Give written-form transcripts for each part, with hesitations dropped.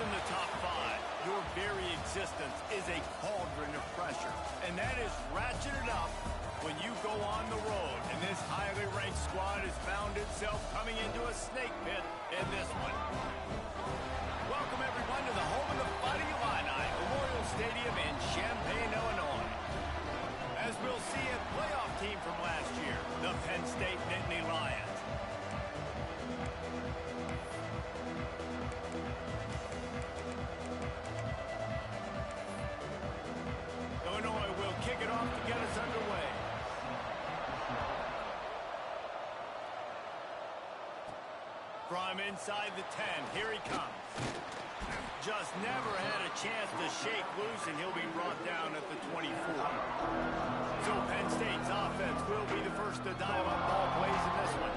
in the top 5, your very existence is a cauldron of pressure. And that is ratcheted up when you go on the road. And this highly ranked squad has found itself coming into a snake pit in this one. Welcome, everyone, to the home of the Fighting Illini, Memorial Stadium in Champaign, Illinois. As we'll see a playoff team from last year, the Penn State Nittany Lions. Illinois will kick it off to get us underway. From inside the 10, here he comes. Just never had a chance to shake loose, and he'll be brought down at the 24. So Penn State's offense will be the first to dial up ball plays in this one.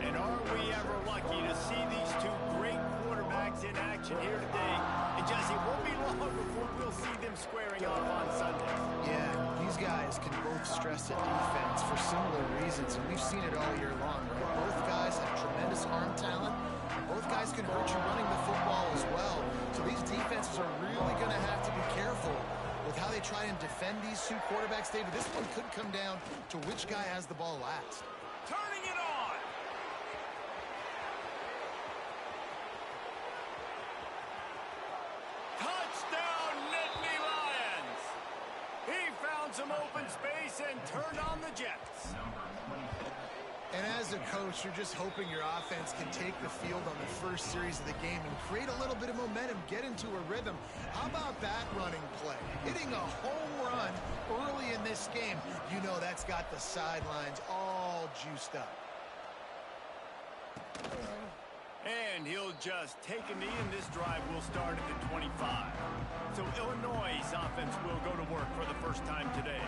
And are we ever lucky to see these two great quarterbacks in action here today? And Jesse, it won't be long before we'll see them squaring off on Sunday. Yeah, these guys can both stress at defense for similar reasons, and we've seen it all year long, right? Both guys have tremendous arm talent. Both guys can hurt you running the football as well. So these defenses are really going to have to be careful with how they try and defend these two quarterbacks. David, this one could come down to which guy has the ball last. Turning it on. Touchdown, Nittany Lions. He found some open space and turned on the Jets. And as a coach, you're just hoping your offense can take the field on the first series of the game and create a little bit of momentum, get into a rhythm. How about that running play? Hitting a home run early in this game. You know that's got the sidelines all juiced up. And he'll just take a knee, and this drive will start at the 25. So Illinois' offense will go to work for the first time today.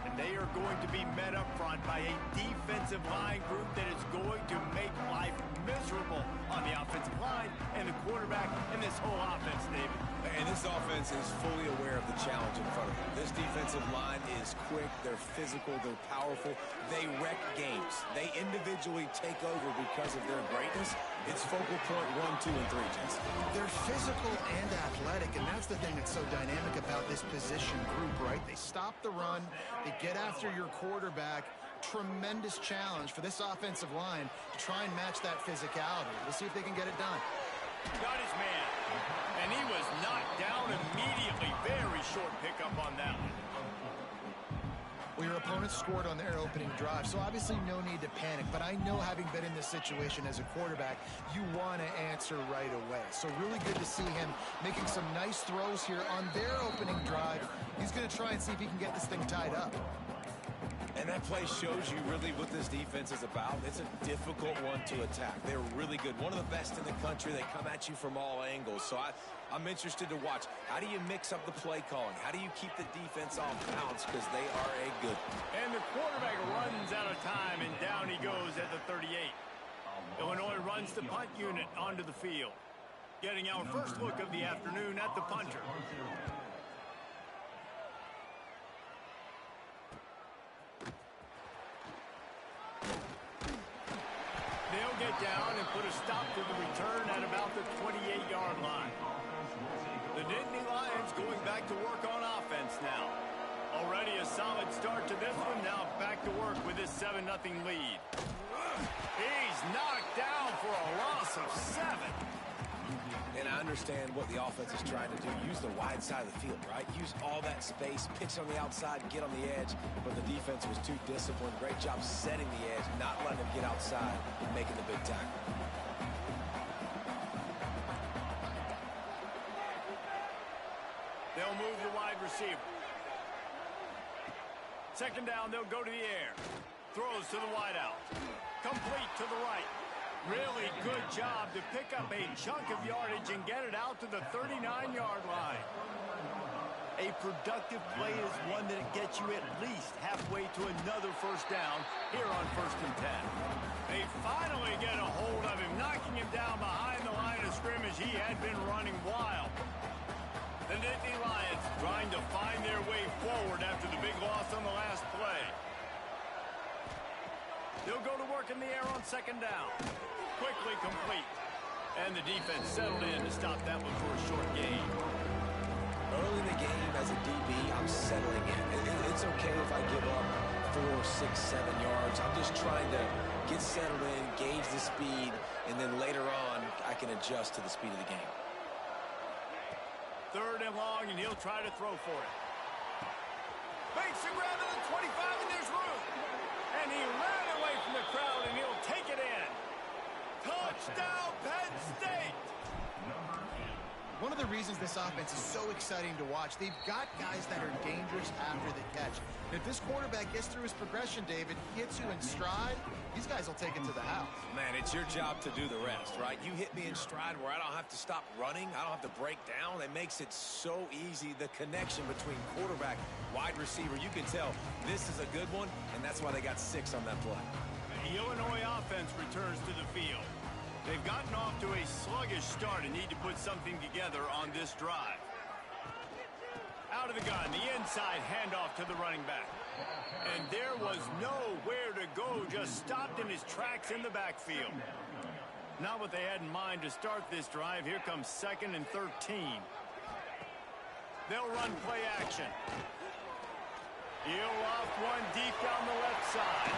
And they are going to be met up front by a defensive line group that is going to make life miserable on the offensive line and the quarterback and this whole offense, David. And this offense is fully aware of the challenge in front of them. This defensive line is quick, they're physical, they're powerful. They wreck games. They individually take over because of their greatness. It's focal point 1, 2, and 3, Jesse. They're physical and athletic, and that's the thing that's so dynamic about this position group, right? They stop the run, they get after your quarterback. Tremendous challenge for this offensive line to try and match that physicality. We'll see if they can get it done. Got his man, and he was knocked down immediately. Very short pickup on that one. Well, your opponent scored on their opening drive, so obviously no need to panic. But I know, having been in this situation as a quarterback, you want to answer right away. So really good to see him making some nice throws here on their opening drive. He's going to try and see if he can get this thing tied up. And that play shows you really what this defense is about. It's a difficult one to attack. They're really good. One of the best in the country. They come at you from all angles. So I'm interested to watch. How do you mix up the play calling? How do you keep the defense off balance? Because they are a good one. And the quarterback runs out of time, and down he goes at the 38. Illinois runs the punt unit onto the field. Getting our first look of the afternoon at the punter. They'll get down and put a stop to the return at about the 28-yard line. The Nittany Lions going back to work on offense now. Already a solid start to this one. Now back to work with this 7-0 lead. He's knocked down for a loss of 7. And I understand what the offense is trying to do. Use the wide side of the field, right? Use all that space, pitch on the outside, get on the edge. But the defense was too disciplined. Great job setting the edge, not letting him get outside and making the big tackle. They'll move the wide receiver. Second down, they'll go to the air. Throws to the wideout. Complete to the right. Really good job to pick up a chunk of yardage and get it out to the 39-yard line. A productive play is one that gets you at least halfway to another first down here on 1st and 10. They finally get a hold of him, knocking him down behind the line of scrimmage. He had been running wild. The Nittany Lions trying to find their way forward after the big loss on the last play. They'll go to work in the air on second down. Quickly complete. And the defense settled in to stop that one for a give up 4, 6, 7 yards. I'm just trying to get settled in, gauge the speed, and then later on, I can adjust to the speed of the game. 3rd and long, and he'll try to throw for it. Makes the grab at the 25, and there's room. And he ran away from the crowd, and he'll take it in. Touchdown, Penn State! One of the reasons this offense is so exciting to watch, they've got guys that are dangerous after the catch. And if this quarterback gets through his progression, David, hits you in stride, these guys will take it to the house. Man, it's your job to do the rest, right? You hit me in stride where I don't have to stop running. I don't have to break down. It makes it so easy. The connection between quarterback, wide receiver, you can tell this is a good one, and that's why they got 6 on that play. The Illinois offense returns to the field. They've gotten off to a sluggish start and need to put something together on this drive. Out of the gun, the inside handoff to the running back. And there was nowhere to go, just stopped in his tracks in the backfield. Not what they had in mind to start this drive. Here comes 2nd and 13. They'll run play action. He'll loft one deep down the left side.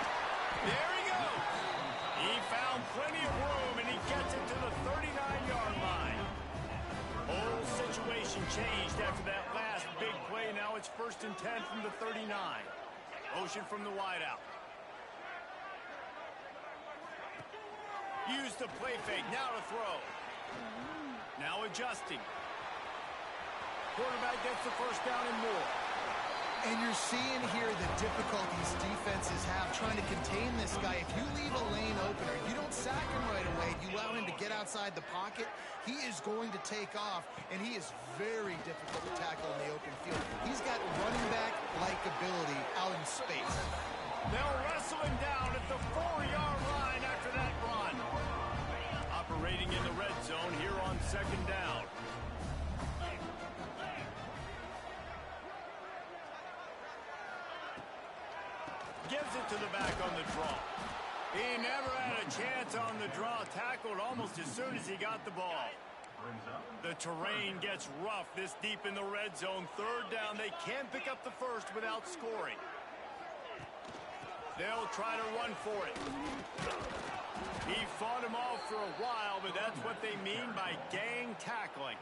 There he goes. He found plenty of room, and he gets it to the 39-yard line. Whole situation changed after that last big play. Now it's 1st and 10 from the 39. Motion from the wideout. Use the play fake. Now to throw. Now adjusting. Quarterback gets the 1st down and more. And you're seeing here the difficulties defenses have trying to contain this guy. If you leave a lane open or you don't sack him right away, you allow him to get outside the pocket, he is going to take off, and he is very difficult to tackle in the open field. He's got running back-like ability out in space. They'll wrestle him down at the 4-yard line after that run. Operating in the red zone here on 2nd down. Gives it to the back on the draw. He never had a chance on the draw. Tackled almost as soon as he got the ball. The terrain gets rough this deep in the red zone. 3rd down. They can't pick up the 1st without scoring. They'll try to run for it. He fought him off for a while, but that's what they mean by gang tackling.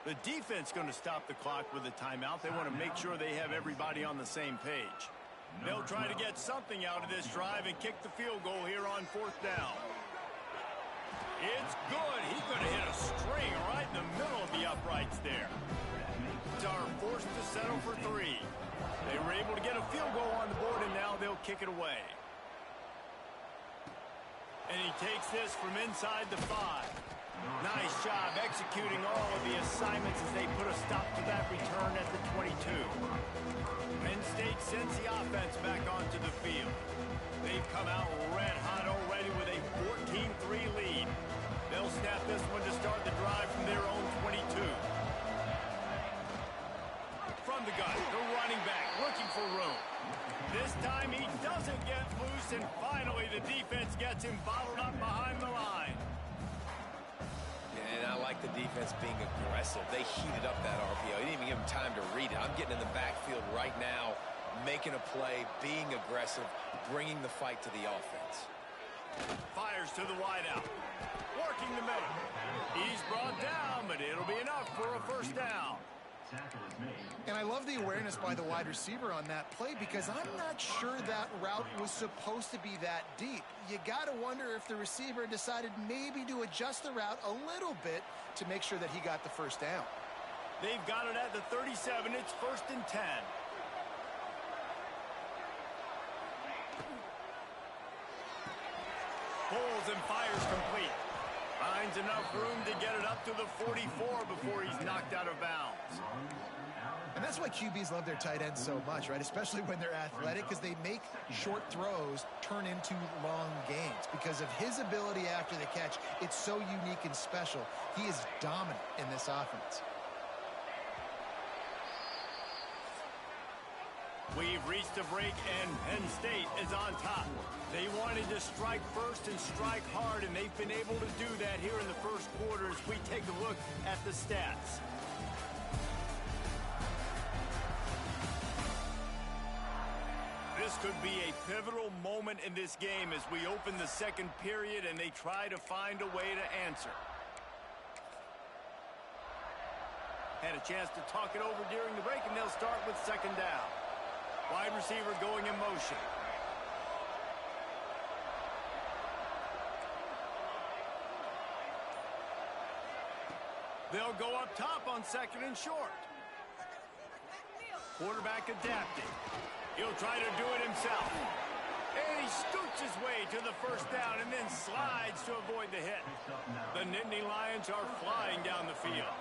The defense going to stop the clock with a timeout. They want to make sure they have everybody on the same page. They'll try to get something out of this drive and kick the field goal here on 4th down. It's good. He's going to hit a string right in the middle of the uprights there. Are forced to settle for 3. They were able to get a field goal on the board, and now they'll kick it away. And he takes this from inside the 5. Nice job executing all of the assignments as they put a stop to that return at the 22. Penn State sends the offense back onto the field. They've come out red hot already with a 14-3 lead. They'll snap this one to start the drive from their own 22. From the gun, the running back looking for room. This time he doesn't get loose, and finally the defense gets him bottled up behind the line. And I like the defense being aggressive. They heated up that RPO. He didn't even give him time to read it. I'm getting in the backfield right now, making a play, being aggressive, bringing the fight to the offense. Fires to the wideout. Working the middle. He's brought down, but it'll be enough for a 1st down. And I love the awareness by the wide receiver on that play because I'm not sure that route was supposed to be that deep. You got to wonder if the receiver decided maybe to adjust the route a little bit to make sure that he got the 1st down. They've got it at the 37. It's 1st and 10. Pulls and fires complete. Finds enough room to get it up to the 44 before he's knocked out of bounds. And that's why QBs love their tight ends so much, right? Especially when they're athletic, because they make short throws turn into long gains. Because of his ability after the catch, it's so unique and special. He is dominant in this offense. We've reached a break, and Penn State is on top. They wanted to strike first and strike hard, and they've been able to do that here in the 1st quarter as we take a look at the stats. This could be a pivotal moment in this game as we open the second period and they try to find a way to answer. Had a chance to talk it over during the break, and they'll start with second down. Wide receiver going in motion. They'll go up top on second and short. Quarterback adapting. He'll try to do it himself. And he scoots his way to the first down and then slides to avoid the hit. The Nittany Lions are flying down the field.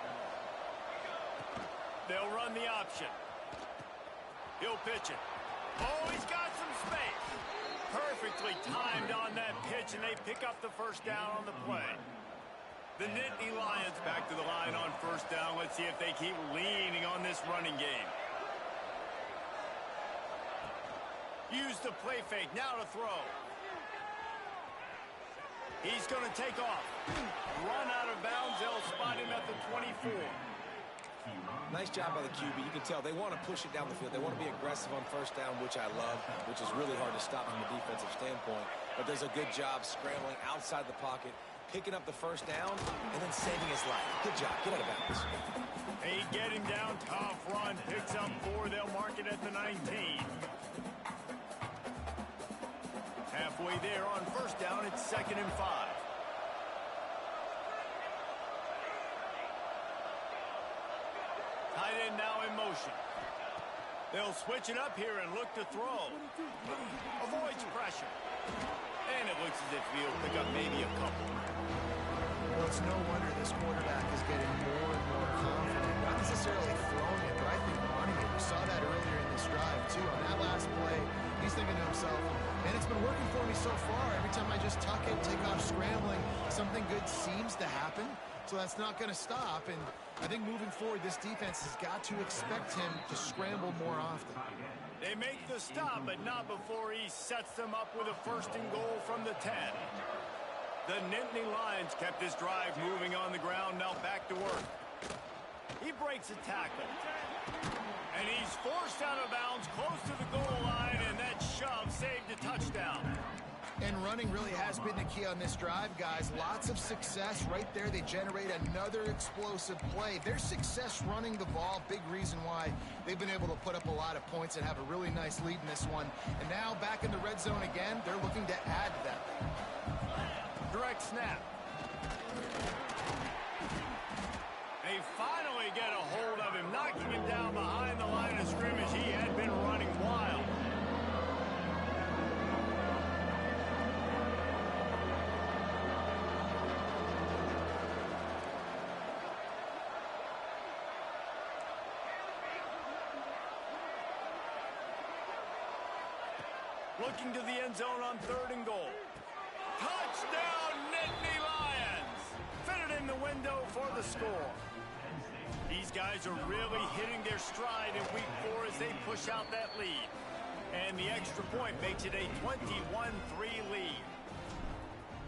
They'll run the option. He'll pitch it. Oh, he's got some space. Perfectly timed on that pitch, and they pick up the first down on the play. The Nittany Lions back to the line on first down. Let's see if they keep leaning on this running game. Use the play fake. Now to throw. He's going to take off. Run out of bounds. They'll spot him at the 24. Nice job by the QB. You can tell they want to push it down the field. They want to be aggressive on first down, which I love, which is really hard to stop from a defensive standpoint. But does a good job scrambling outside the pocket, picking up the first down, and then saving his life. Good job. Get out of bounds. They get him down. Tough run. Picks up 4. They'll mark it at the 19. Halfway there on first down. It's 2nd and 5. Tight end now in motion. They'll switch it up here and look to throw. Avoids pressure. And it looks as if he'll pick up maybe a couple. Well, it's no wonder this quarterback is getting more and more confident. Not necessarily throwing it, but I think running it. We saw that earlier in this drive, too. On that last play, he's thinking to himself, man, it's been working for me so far. Every time I just tuck it, take off scrambling, something good seems to happen. So that's not going to stop. And I think moving forward, this defense has got to expect him to scramble more often. They make the stop, but not before he sets them up with a 1st and goal from the 10. The Nittany Lions kept this drive moving on the ground. Now back to work. He breaks a tackle. And he's forced out of bounds close to the goal line, and that shove saved a touchdown. And running really has been the key on this drive, guys. Lots of success right there. They generate another explosive play. Their success running the ball, big reason why they've been able to put up a lot of points and have a really nice lead in this one. And now back in the red zone again, they're looking to add to that lead. Direct snap. They finally get a hold of him, knocking him down behind the line of scrimmage. He had been running wild. Looking to the end zone on 3rd and goal. Touchdown, Nittany Lions! Fitted in the window for the score. These guys are really hitting their stride in week 4 as they push out that lead. And the extra point makes it a 21-3 lead.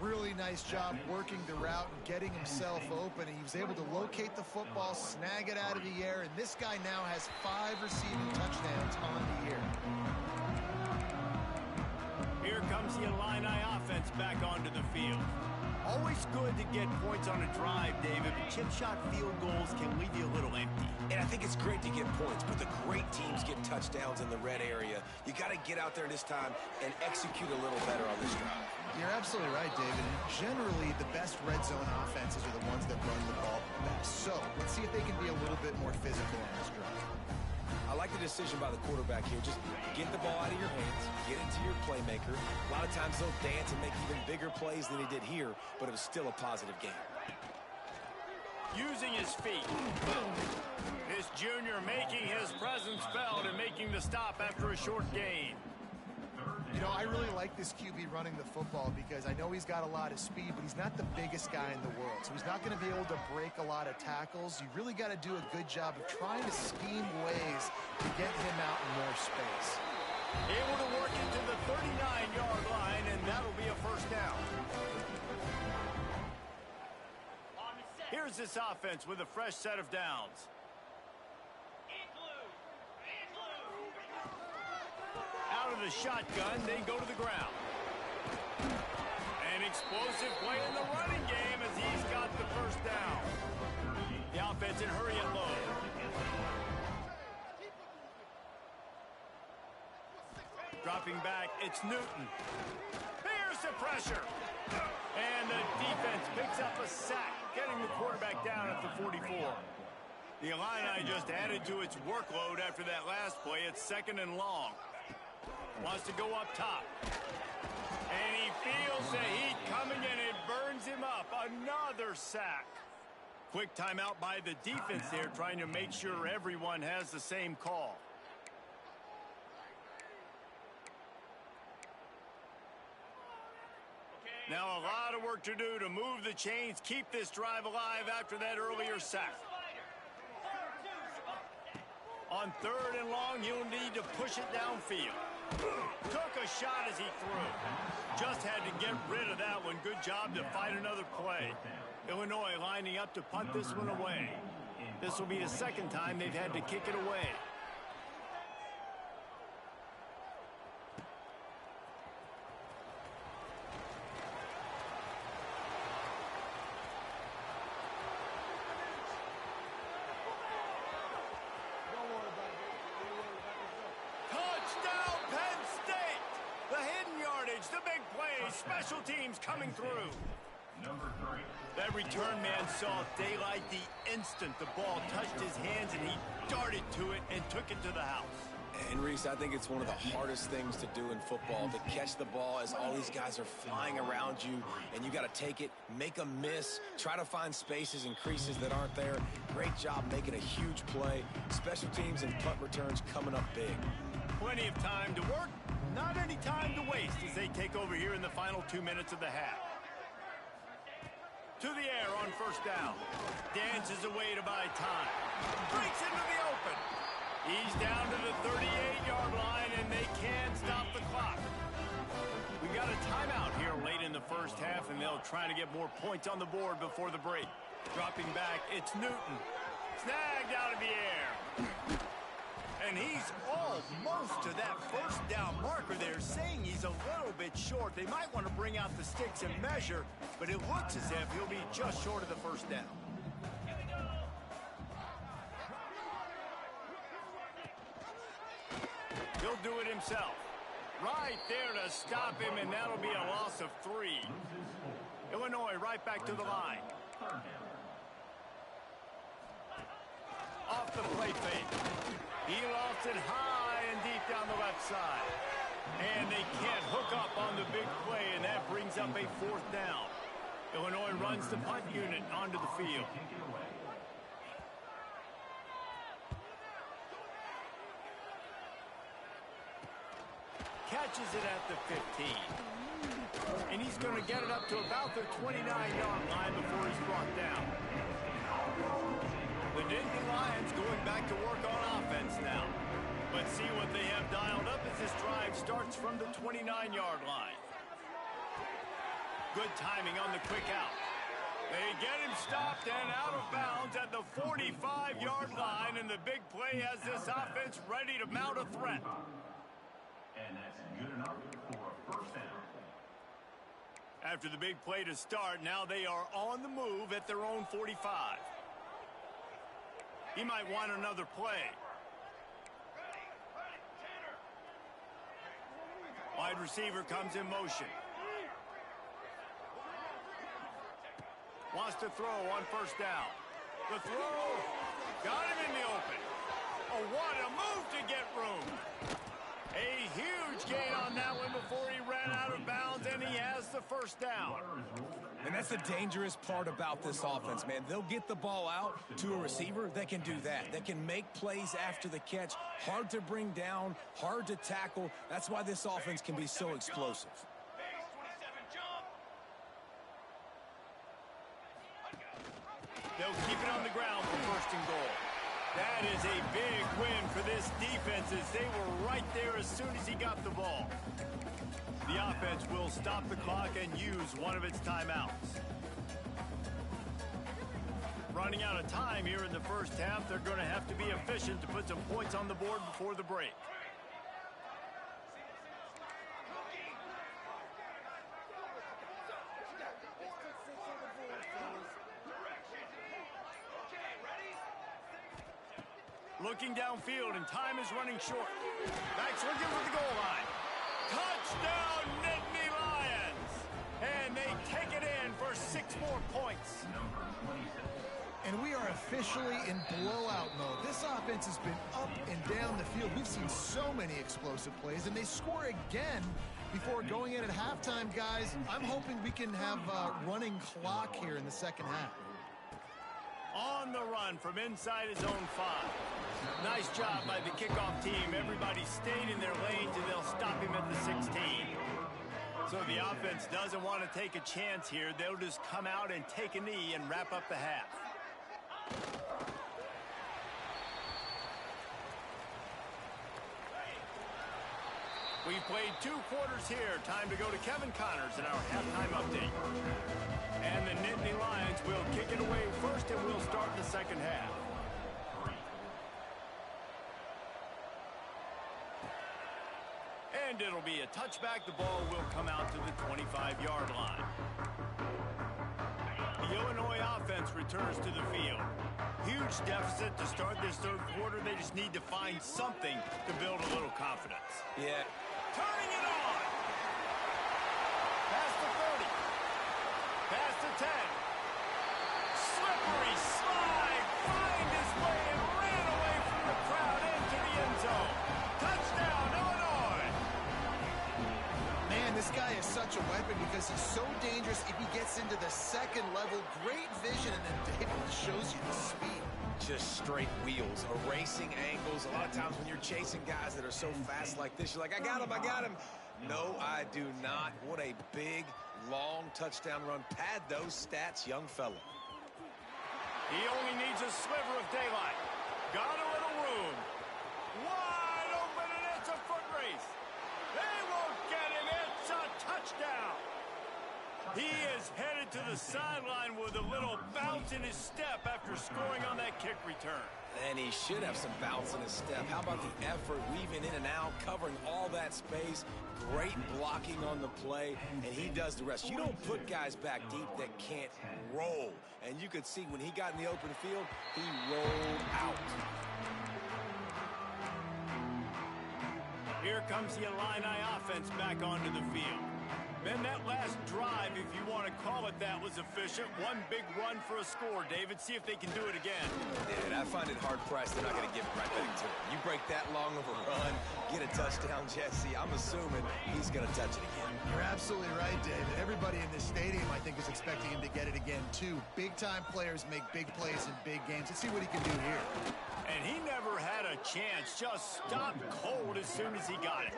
Really nice job working the route and getting himself open. He was able to locate the football, snag it out of the air, and this guy now has 5 receiving touchdowns on the year. Here comes the Illini offense back onto the field. Always good to get points on a drive, David, but chip shot field goals can leave you a little empty. And I think it's great to get points, but the great teams get touchdowns in the red area. You got to get out there this time and execute a little better on this drive. You're absolutely right, David. And generally, the best red zone offenses are the ones that run the ball best. So let's see if they can be a little bit more physical on this drive. I like the decision by the quarterback here. Just get the ball out of your hands, get it to your playmaker. A lot of times they'll dance and make even bigger plays than he did here, but it was still a positive game. Using his feet. This junior making his presence felt and making the stop after a short gain. You know, I really like this QB running the football because I know he's got a lot of speed, but he's not the biggest guy in the world. So he's not going to be able to break a lot of tackles. You really got to do a good job of trying to scheme ways to get him out in more space. Able to work into the 39-yard line, and that'll be a first down. Here's this offense with a fresh set of downs. Out of of the shotgun, they go to the ground. An explosive play in the running game as he's got the first down. The offense in hurry and low. Dropping back, it's Newton. Here's the pressure. And the defense picks up a sack, getting the quarterback down at the 44. The Illini just added to its workload after that last play. It's 2nd and long. Wants to go up top. And he feels the heat coming, and it burns him up. Another sack. Quick timeout by the defense there, trying to make sure everyone has the same call. Now a lot of work to do to move the chains, keep this drive alive after that earlier sack. On 3rd and long, he'll need to push it downfield. Took a shot as he threw. Just had to get rid of that one. Good job to find another play. Illinois lining up to punt this one away. This will be the 2nd time they've had to kick it away. The big play, special teams coming through. That return man saw daylight the instant the ball touched his hands, and he darted to it and took it to the house. And Reese, I think it's one of the hardest things to do in football, to catch the ball as all these guys are flying around you, and you got to take it, make a miss, try to find spaces and creases that aren't there. Great job making a huge play. Special teams and punt returns coming up big. Plenty of time to work. Not any time to waste as they take over here in the final 2 minutes of the half. To the air on 1st down. Dances away to buy time. Breaks into the open. He's down to the 38-yard line, and they can't stop the clock. We've got a timeout here late in the first half, and they'll try to get more points on the board before the break. Dropping back, it's Newton. Snagged out of the air. And he's almost to that 1st down marker there, saying he's a little bit short. They might want to bring out the sticks and measure, but it looks as if he'll be just short of the 1st down. He'll do it himself. Right there to stop him, and that'll be a loss of 3. Illinois right back to the line. Off the play fake. He lofts it high and deep down the left side. And they can't hook up on the big play, and that brings up a 4th down. Illinois runs the punt unit onto the field. Catches it at the 15. And he's going to get it up to about the 29-yard line before he's brought down. The Nittany Lions going back to work on offense now. Let's see what they have dialed up as this drive starts from the 29-yard line. Good timing on the quick out. They get him stopped and out of bounds at the 45-yard line, and the big play has this offense ready to mount a threat. And that's good enough for a 1st down. After the big play to start, now they are on the move at their own 45. He might want another play. Wide receiver comes in motion. Wants to throw on 1st down. The throw. Got him in the open. Oh, what a move to get room. A huge gain on that one before he ran out of bounds, and he has the 1st down. And that's the dangerous part about this offense, man. They'll get the ball out to a receiver that can do that. That can make plays after the catch. Hard to bring down, hard to tackle. That's why this offense can be so explosive. They'll keep it on the ground for 1st and goal. That is a big win for this defense as they were right there as soon as he got the ball. The offense will stop the clock and use one of its timeouts. Running out of time here in the first half, they're going to have to be efficient to put some points on the board before the break. Looking downfield, and time is running short. Backs looking for the goal line. Touchdown, Nittany Lions! And they take it in for 6 more points. And we are officially in blowout mode. This offense has been up and down the field. We've seen so many explosive plays, and they score again before going in at halftime, guys. I'm hoping we can have a running clock here in the second half. On the run from inside his own 5. Nice job by the kickoff team. Everybody stayed in their lanes, and they'll stop him at the 16. So the offense doesn't want to take a chance here. They'll just come out and take a knee and wrap up the half. We've played 2 quarters here. Time to go to Kevin Connors in our halftime update. And the Nittany Lions will kick it away first, and we'll start the second half. And it'll be a touchback. The ball will come out to the 25-yard line. The Illinois offense returns to the field. Huge deficit to start this third quarter. They just need to find something to build a little confidence. Yeah. Turning it on. Past the 30. Past the 10. Slippery slide. Find his way and ran away from the crowd into the end zone. Touchdown, Illinois. Man, this guy is such a weapon because he's so dangerous if he gets into the second level. Great vision, and then David shows you the speed. Just straight wheels, erasing angles. A lot of times when you're chasing guys that are so fast like this, you're like, I got him, I got him. No, I do not. What a big, long touchdown run. Pad those stats, young fella. He only needs a sliver of daylight. Got a little room. Wide open, and it's a foot race. They won't get him. It's a touchdown. He is headed to the sideline with a little bounce in his step after scoring on that kick return. And he should have some bounce in his step. How about the effort, weaving in and out, covering all that space, great blocking on the play, and he does the rest. You don't put guys back deep that can't roll. And you could see when he got in the open field, he rolled out. Here comes the Illini offense back onto the field. Ben, that last drive, if you want to call it that, was efficient. One big run for a score, David. See if they can do it again. And I find it hard-pressed they're not going to give it right back to him. You break that long of a run, get a touchdown, Jesse, I'm assuming he's going to touch it again. You're absolutely right, David. Everybody in this stadium, I think, is expecting him to get it again, too. Big-time players make big plays in big games. Let's see what he can do here. And he never had a chance. Just stopped cold as soon as he got it.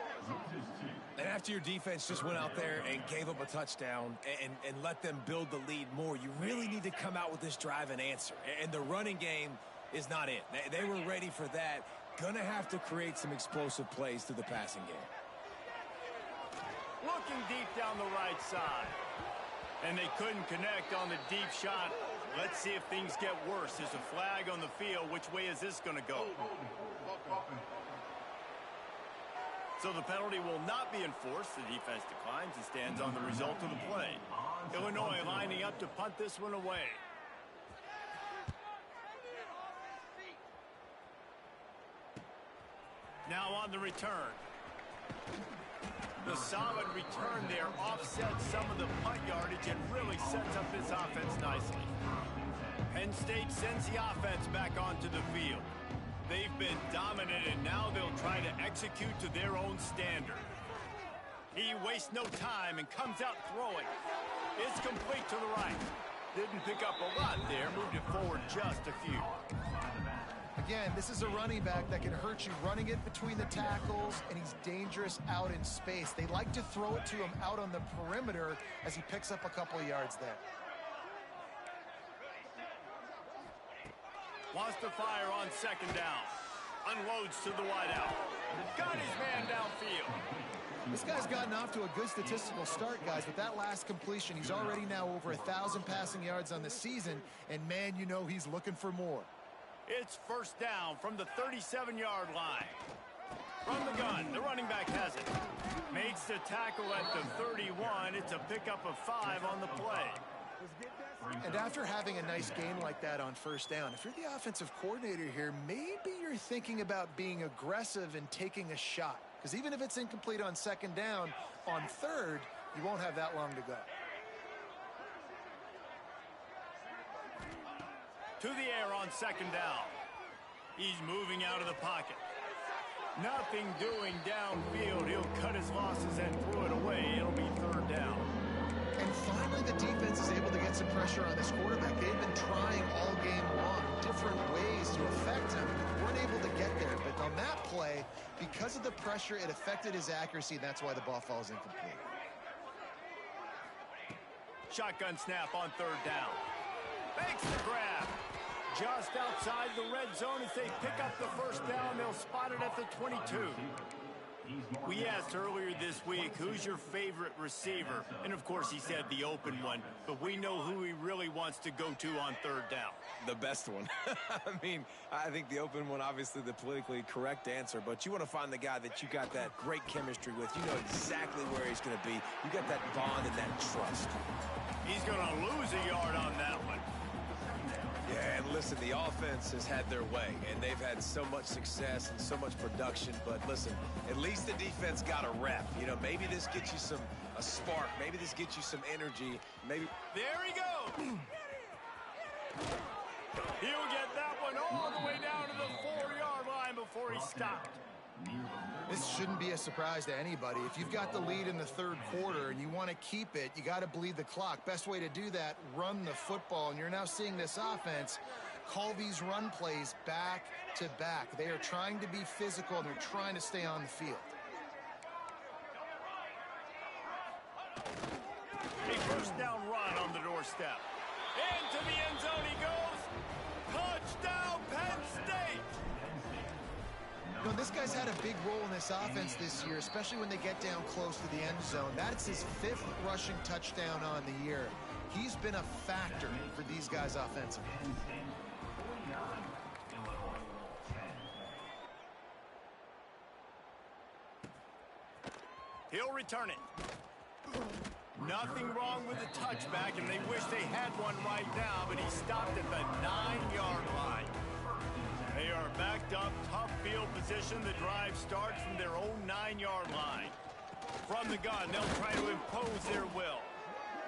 And after your defense just went out there and gave up a touchdown and let them build the lead more, you really need to come out with this drive and answer. And the running game is not it. They were ready for that. Gonna have to create some explosive plays through the passing game. Looking deep down the right side. And they couldn't connect on the deep shot. Let's see if things get worse. There's a flag on the field. Which way is this going to go? So the penalty will not be enforced. The defense declines and stands on the result of the play. Illinois lining up to punt this one away. Now on the return. The solid return there offsets some of the punt yardage and really sets up this offense nicely. Penn State sends the offense back onto the field. They've been dominant, and now they'll try to execute to their own standard. He wastes no time and comes out throwing. It's complete to the right. Didn't pick up a lot there, moved it forward just a few. Again, this is a running back that can hurt you running it between the tackles, and he's dangerous out in space. They like to throw it to him out on the perimeter as he picks up a couple of yards there. Wants to fire on second down. Unloads to the wideout. Got his man downfield. This guy's gotten off to a good statistical start, guys. With that last completion, he's already now over 1,000 passing yards on the season, and man, you know he's looking for more. It's first down from the 37-yard line. From the gun, the running back has it. Makes the tackle at the 31. It's a pickup of 5 on the play. And after having a nice game like that on first down, if you're the offensive coordinator here, maybe you're thinking about being aggressive and taking a shot. Because even if it's incomplete on second down, on third, you won't have that long to go. To the air on second down. He's moving out of the pocket. Nothing doing downfield. He'll cut his losses and throw it away. It'll be third down. And finally, the defense is able to get some pressure on this quarterback. They've been trying all game long different ways to affect him. Weren't able to get there. But on that play, because of the pressure, it affected his accuracy. And that's why the ball falls incomplete. Shotgun snap on third down. Makes the grab. Just outside the red zone as they pick up the first down. They'll spot it at the 22. We asked earlier this week, who's your favorite receiver? And, of course, he said the open one. But we know who he really wants to go to on third down. The best one. I mean, I think the open one, obviously the politically correct answer. But you want to find the guy that you got that great chemistry with. You know exactly where he's going to be. You got that bond and that trust. He's going to lose a yard on that one. Yeah, and listen, the offense has had their way, and they've had so much success and so much production. But listen, at least the defense got a rep. You know, maybe this gets you a spark. Maybe this gets you some energy. Maybe. There he goes. He'll get that one all the way down to the 4-yard line before he stopped. This shouldn't be a surprise to anybody. If you've got the lead in the third quarter and you want to keep it, you got to bleed the clock. Best way to do that, run the football. And you're now seeing this offense call these run plays back to back. They are trying to be physical and they're trying to stay on the field. A first down run on the doorstep. Into the end zone he goes. Touchdown, Penn State! You know, this guy's had a big role in this offense this year, especially when they get down close to the end zone. That's his 5th rushing touchdown on the year. He's been a factor for these guys offensively. He'll return it. Nothing wrong with the touchback, and they wish they had one right now, but he stopped at the 9-yard line. They are backed up, tough field position. The drive starts from their own 9-yard line. From the gun, they'll try to impose their will.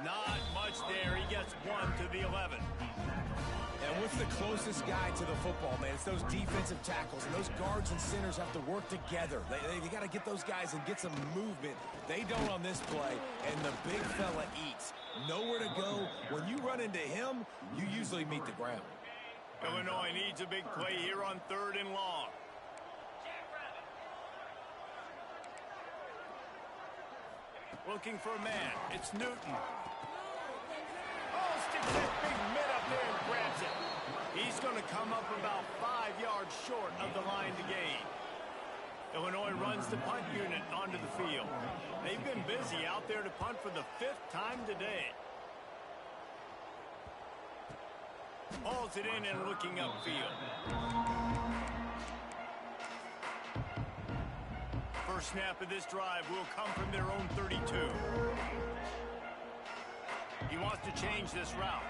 Not much there. He gets one to the 11. And what's the closest guy to the football, man? It's those defensive tackles, and those guards and centers have to work together. They got to get those guys and get some movement. They don't on this play, and the big fella eats. Nowhere to go. When you run into him, you usually meet the ground. Illinois needs a big play here on third and long. Looking for a man. It's Newton. Oh, sticks that big mid up there and grabs it. He's going to come up about 5 yards short of the line to gain. Illinois runs the punt unit onto the field. They've been busy out there to punt for the 5th time today. Hauls it in and looking upfield. First snap of this drive will come from their own 32. He wants to change this route.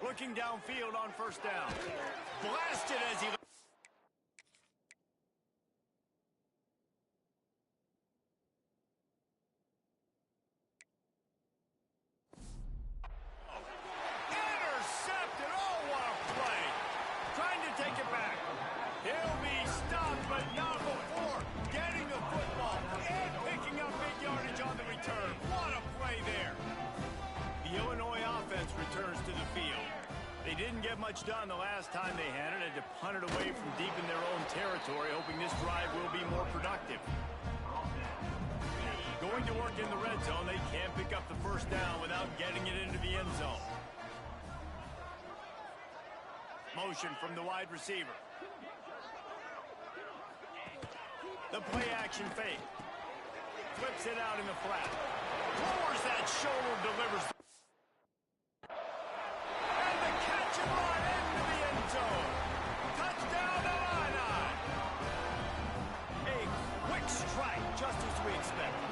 Looking downfield on first down. Blasted as he... Intercepted! Oh, what a play! Trying to take it back. He'll be stopped, but not before getting the football and picking up big yardage on the return. What a play there! The Illinois offense returns to the field. They didn't get much done the last time they had it. Had to punt it away from deep in their own territory, hoping this drive will be more productive. Going to work in the red zone, they can't pick up the first down without getting it into the end zone. Motion from the wide receiver. The play action fake. Flips it out in the flat. Lowers that shoulder, delivers. And the catch and run into the end zone. Touchdown, Illini. A quick strike, just as we expected.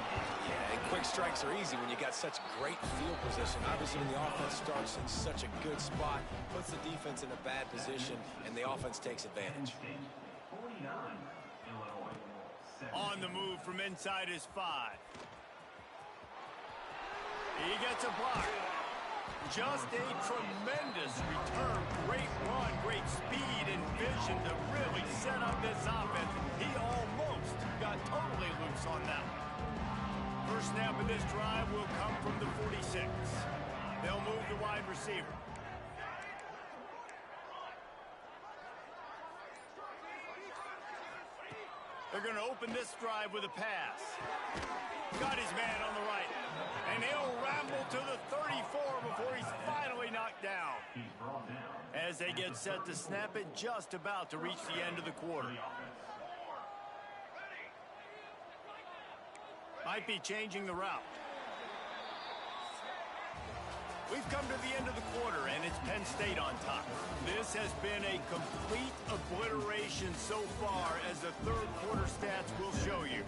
Yeah, and quick strike. strikes are easy when you got such great field position. Obviously, when the offense starts in such a good spot, puts the defense in a bad position, and the offense takes advantage. 49, Illinois. On the move from inside his 5. He gets a block. Just a tremendous return. Great run, great speed and vision to really set up this offense. He almost got totally loose on that one. First snap of this drive will come from the 46. They'll move the wide receiver. They're going to open this drive with a pass. Got his man on the right. And he'll ramble to the 34 before he's finally knocked down. As they get set to snap it, just about to reach the end of the quarter. Might be changing the route. We've come to the end of the quarter, and it's Penn State on top. This has been a complete obliteration so far, as the third quarter stats will show you.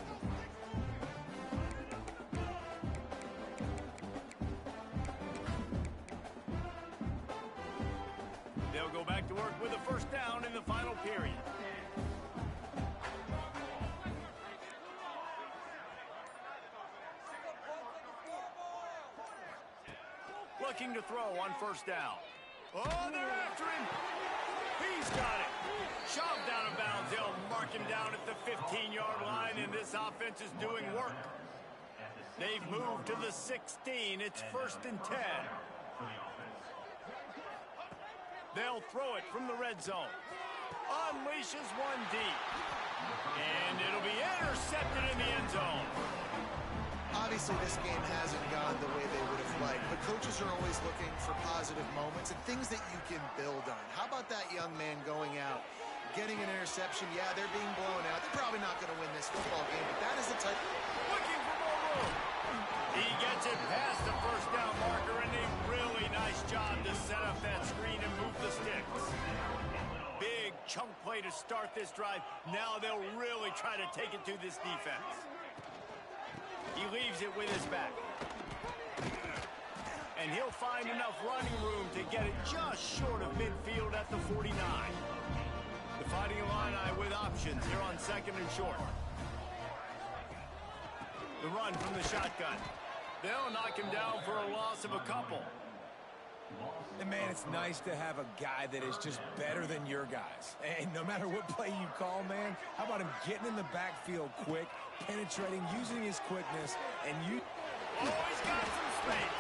They'll go back to work with a first down in the final period. Looking to throw on first down. Oh, they're after him. He's got it. Shoved out of bounds. They'll mark him down at the 15-yard line, and this offense is doing work. They've moved to the 16. It's 1st and 10. They'll throw it from the red zone. Unleashes one deep. And it'll be intercepted in the end zone. Obviously, this game hasn't gone the way they would have liked, but coaches are always looking for positive moments and things that you can build on. How about that young man going out, getting an interception? Yeah, they're being blown out. They're probably not going to win this football game, but that is the type. Looking for more room. He gets it past the first down marker, and a really nice job to set up that screen and move the sticks. Big chunk play to start this drive. Now they'll really try to take it to this defense. He leaves it with his back. And he'll find enough running room to get it just short of midfield at the 49. The Fighting Illini with options here on 2nd and short. The run from the shotgun. They'll knock him down for a loss of a couple. And, man, it's nice to have a guy that is just better than your guys. And no matter what play you call, man, how about him getting in the backfield quick, penetrating, using his quickness, and you... Oh, he's got some space.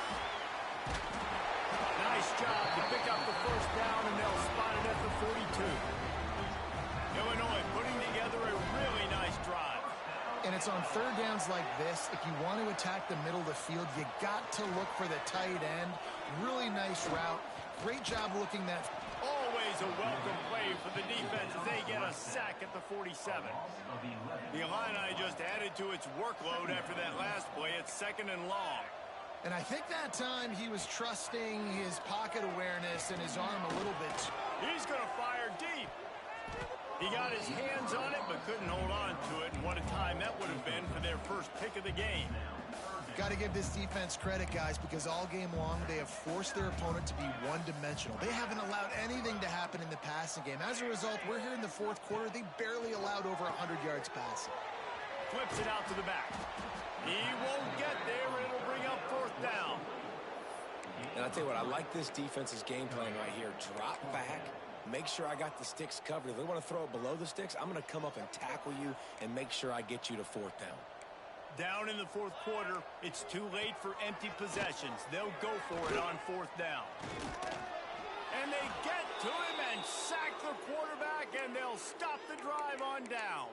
Nice job to pick up the first down, and they'll spot it at the 42. Illinois putting together a really nice drive. And it's on third downs like this. If you want to attack the middle of the field, you got to look for the tight end. Really nice route. Great job looking that. Always a welcome play for the defense as they get a sack at the 47. The Illini just added to its workload after that last play. It's 2nd and long. And I think that time he was trusting his pocket awareness and his arm a little bit. He's going to fire deep. He got his hands on it, but couldn't hold on to it. And what a time that would have been for their first pick of the game. Got to give this defense credit, guys, because all game long they have forced their opponent to be one-dimensional. They haven't allowed anything to happen in the passing game. As a result, we're here in the fourth quarter. They barely allowed over 100 yards passing. Flips it out to the back. He won't get there. It'll bring up 4th down. And I'll tell you what, I like this defense's game plan right here. Drop back. Make sure I got the sticks covered. If they want to throw it below the sticks, I'm going to come up and tackle you and make sure I get you to 4th down. Down in the fourth quarter, it's too late for empty possessions. They'll go for it on 4th down. And they get to him and sack the quarterback, and they'll stop the drive on downs.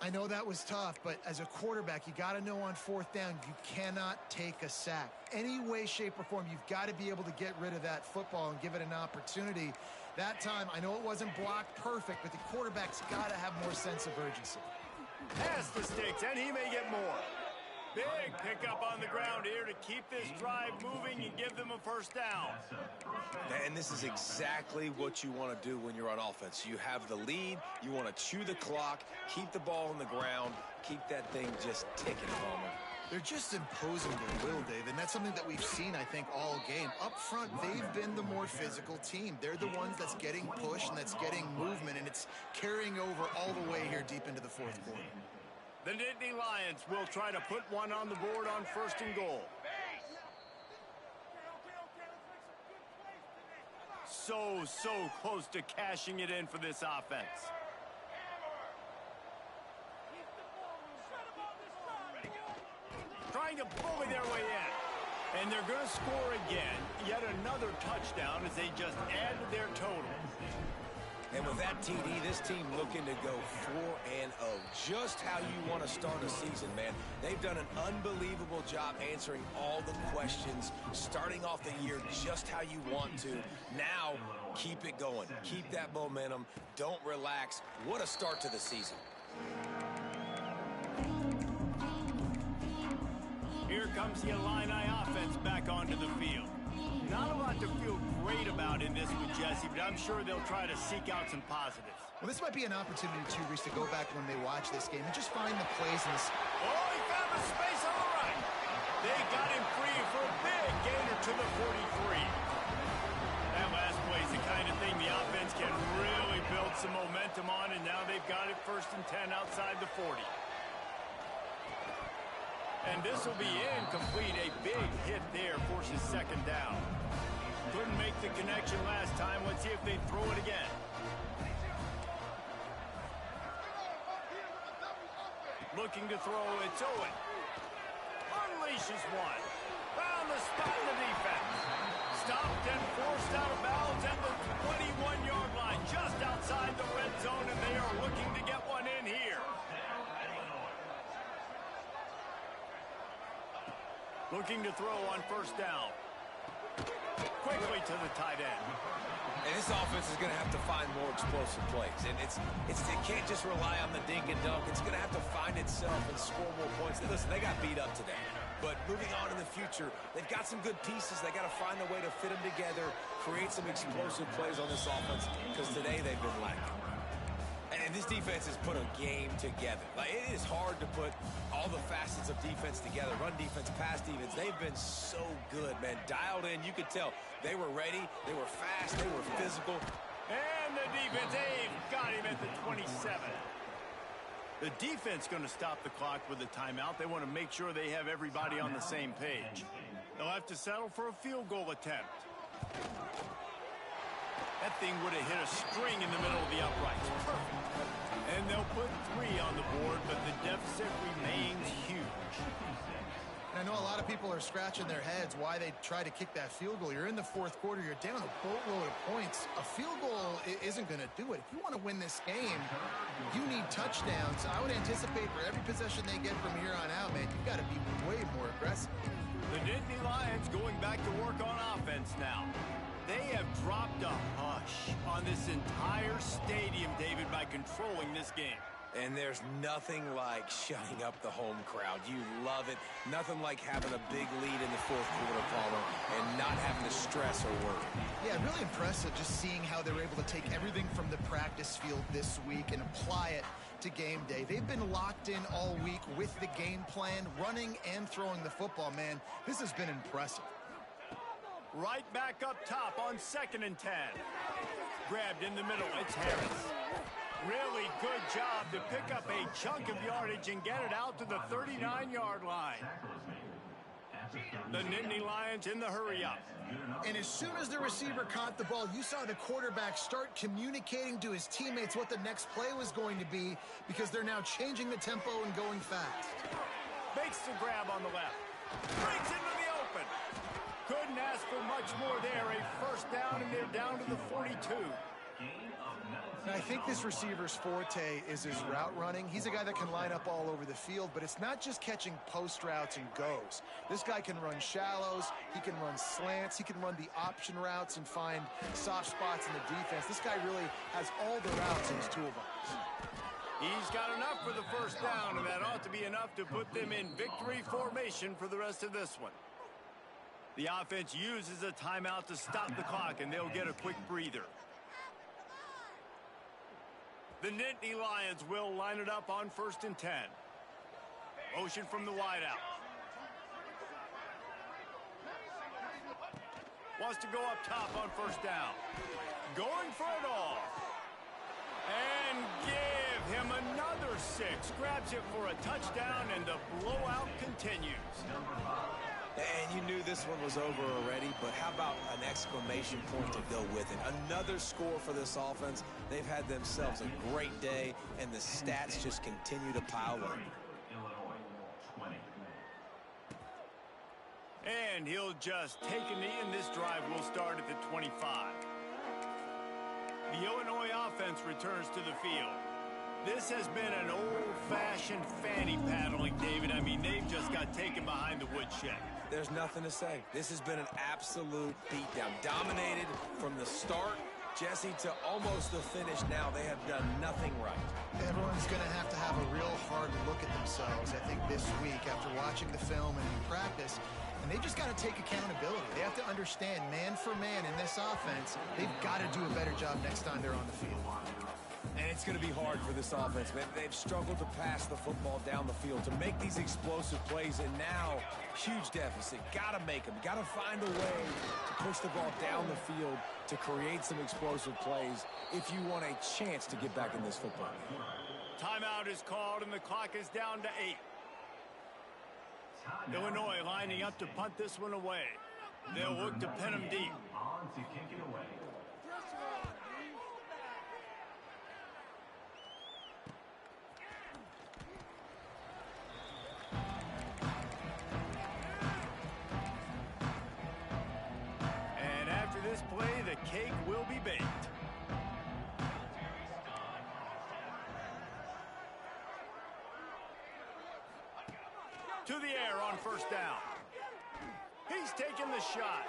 I know that was tough, but as a quarterback, you got to know on 4th down, you cannot take a sack. Any way, shape, or form, you've got to be able to get rid of that football and give it an opportunity. That time, I know it wasn't blocked perfect, but the quarterback's got to have more sense of urgency. Pass the sticks, and he may get more. Big pickup on the ground here to keep this drive moving and give them a first down. And this is exactly what you want to do when you're on offense. You have the lead. You want to chew the clock, keep the ball on the ground, keep that thing just ticking, Palmer. They're just imposing their will, Dave, and that's something that we've seen, I think, all game. Up front, they've been the more physical team. They're the ones that's getting pushed and that's getting movement, and it's carrying over all the way here deep into the fourth quarter. The Nittany Lions will try to put one on the board on 1st and goal. So close to cashing it in for this offense. Trying to bully their way in. And they're going to score again. Yet another touchdown as they just added their total. And with that TD, this team looking to go 4-0. Just how you want to start a season, man. They've done an unbelievable job answering all the questions, starting off the year just how you want to. Now, keep it going. Keep that momentum. Don't relax. What a start to the season. Here comes the Illini offense back onto the field. Not a lot to feel great about in this one, Jesse, but I'm sure they'll try to seek out some positives. Well, this might be an opportunity, too, Reese, to go back when they watch this game and just find the plays in this. Oh, he found the space on the right. They got him free for a big gainer to the 43. That last play is the kind of thing the offense can really build some momentum on, and now they've got it 1st and 10 outside the 40. And this will be incomplete. A big hit there forces 2nd down. Couldn't make the connection last time. Let's see if they throw it again. Looking to throw, it's Owen. Unleashes one. Found the spot in the defense. Stopped and forced out of bounds at the 21-yard line, just outside the red zone, and they are looking to get one in here. Looking to throw on 1st down. Quickly to the tight end. And this offense is going to have to find more explosive plays. And it can't just rely on the dink and dunk. It's going to have to find itself and score more points. Listen, they got beat up today. But moving on in the future, they've got some good pieces. They got to find a way to fit them together, create some explosive plays on this offense, because today they've been lacking. And this defense has put a game together. Like, it is hard to put all the facets of defense together. Run defense, pass defense. They've been so good, man. Dialed in. You could tell they were ready. They were fast. They were physical. And the defense, they've got him at the 27. The defense going to stop the clock with a timeout. They want to make sure they have everybody on the same page. They'll have to settle for a field goal attempt. That thing would have hit a string in the middle of the uprights. Perfect. And they'll put 3 on the board, but the deficit remains huge. And I know a lot of people are scratching their heads why they try to kick that field goal. You're in the 4th quarter. You're down a boatload of points. A field goal isn't going to do it. If you want to win this game, you need touchdowns. I would anticipate for every possession they get from here on out, man, you've got to be way more aggressive. The Nittany Lions going back to work on offense now. They have dropped a hush on this entire stadium, David, by controlling this game. And there's nothing like shutting up the home crowd. You love it. Nothing like having a big lead in the 4th quarter, Palmer, and not having to stress or worry. Yeah, really impressive just seeing how they were able to take everything from the practice field this week and apply it to game day. They've been locked in all week with the game plan, running and throwing the football, man. This has been impressive. Right back up top on 2nd and 10. Grabbed in the middle, it's Harris. Really good job to pick up a chunk of yardage and get it out to the 39-yard line. The Nittany Lions in the hurry-up. And as soon as the receiver caught the ball, you saw the quarterback start communicating to his teammates what the next play was going to be, because they're now changing the tempo and going fast. Makes the grab on the left. Breaks into the open. Couldn't ask for much more there. A 1st down, and they're down to the 42. And I think this receiver's forte is his route running. He's a guy that can line up all over the field, but it's not just catching post routes and goes. This guy can run shallows, he can run slants, he can run the option routes and find soft spots in the defense. This guy really has all the routes in his toolbox. He's got enough for the 1st down, and that ought to be enough to put them in victory formation for the rest of this one. The offense uses a timeout to stop the clock, and they'll get a quick breather. The Nittany Lions will line it up on 1st and 10. Motion from the wideout. Wants to go up top on first down. Going for it all. And give him another 6. Grabs it for a touchdown, and the blowout continues. And you knew this one was over already, but how about an exclamation point to go with it? Another score for this offense. They've had themselves a great day, and the stats just continue to pile up. And he'll just take a knee, and this drive will start at the 25. The Illinois offense returns to the field. This has been an old-fashioned fanny paddling, David. I mean, they've just got taken behind the woodshed. There's nothing to say. This has been an absolute beatdown. Dominated from the start, Jesse, to almost the finish now. They have done nothing right. Everyone's going to have a real hard look at themselves, I think, this week after watching the film and in practice. And they've just got to take accountability. They have to understand, man for man in this offense, they've got to do a better job next time they're on the field. And it's going to be hard for this offense, man. They've struggled to pass the football down the field, to make these explosive plays, and now, huge deficit. Got to make them. Got to find a way to push the ball down the field to create some explosive plays if you want a chance to get back in this football game. Timeout is called, and the clock is down to 8. Illinois lining up to punt this one away. They'll look to pin him deep. On to kick it away. And after this play, the cake will be baked. To the air on first down. He's taking the shot.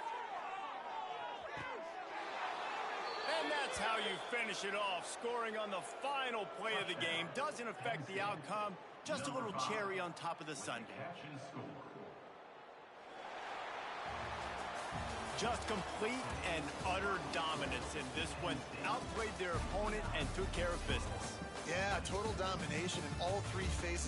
And that's how you finish it off. Scoring on the final play of the game doesn't affect the outcome. Just a little cherry on top of the sundae. Just complete and utter dominance in this one. Outplayed their opponent and took care of business. Yeah, total domination in all 3 phases